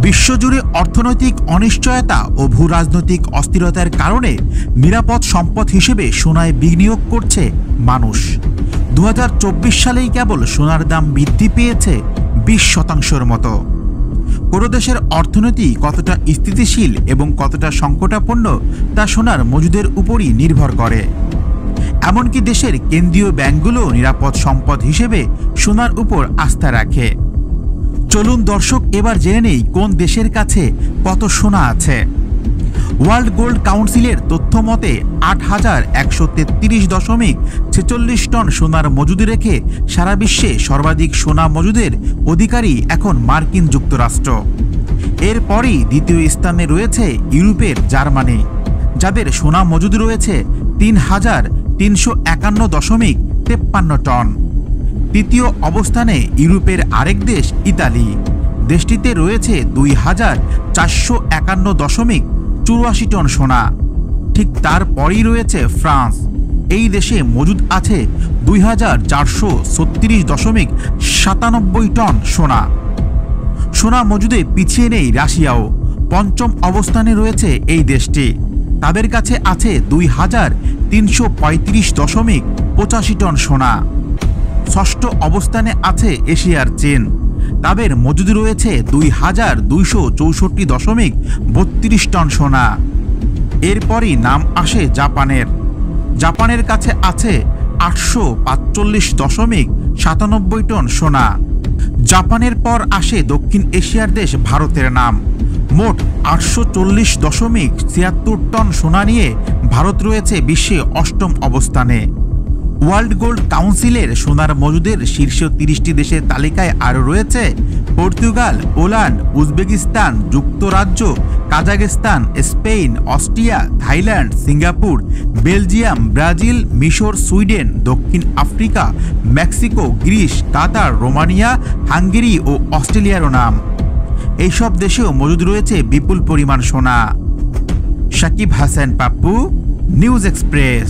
বিশ্বজুড়ে অর্থনৈতিক অনিশ্চয়তা ও ভূরাজনৈতিক অস্থিরতার কারণে নিরাপদ সম্পদ হিসেবে সোনায় বিনিয়োগ করছে মানুষ। 2024 সালেই কেবল সোনার দাম বৃদ্ধি পেয়েছে 20% মতো। কোনো দেশের অর্থনীতি কতটা স্থিতিশীল এবং কতটা সংকটাপন্ন তা সোনার মজুদের উপরই নির্ভর করে। এমনকি দেশের কেন্দ্রীয় ব্যাংকগুলো নিরাপদ সম্পদ হিসেবে সোনার উপর আস্থা রাখে। চলুন দর্শক, এবার জেনে নেই কোন দেশের কাছে কত সোনা আছে। ওয়ার্ল্ড গোল্ড কাউন্সিলের তথ্য মতে 8133.46 টন সোনার মজুদ রেখে সারা বিশ্বে সর্বাধিক সোনা মজুদের অধিকারী এখন মার্কিন যুক্তরাষ্ট্র। এরপরই দ্বিতীয় স্থানে রয়েছে ইউরোপের জার্মানি, যাদের সোনা মজুদ রয়েছে 3351.53 টন। তৃতীয় অবস্থানে ইউরোপের আরেক দেশ ইতালি, দেশটিতে রয়েছে 2451.84 টন সোনা। ঠিক তারপরই রয়েছে ফ্রান্স, এই দেশে মজুদ আছে 2436.97 টন সোনা। সোনা মজুদে পিছিয়ে নেই রাশিয়াও, পঞ্চম অবস্থানে রয়েছে এই দেশটি, তাদের কাছে আছে 2335.85 টন সোনা। ষষ্ঠ অবস্থানে আছে এশিয়ার চীন, তাদের মজুদ রয়েছে 2264.32 টন সোনা। এরপরই নাম আসে জাপানের, জাপানের কাছে আছে 845.97 টন সোনা। জাপানের পর আসে দক্ষিণ এশিয়ার দেশ ভারতের নাম। মোট 840.76 টন সোনা নিয়ে ভারত রয়েছে বিশ্বে অষ্টম অবস্থানে। ওয়ার্ল্ড গোল্ড কাউন্সিলের সোনার মজুদের শীর্ষ 30টি দেশের তালিকায় আরও রয়েছে পর্তুগাল, পোল্যান্ড, উজবেকিস্তান, যুক্তরাজ্য, Kazakhstan, Spain, Austria, Thailand, Singapore, Belgium, Brazil, মিশর, সুইডেন, দক্ষিণ Africa, Mexico, Greece, Qatar, Romania, Hungary ও অস্ট্রেলিয়ারও নাম। এইসব দেশেও মজুদ রয়েছে বিপুল পরিমাণ সোনা। Sakib Hasan Pappu, News express.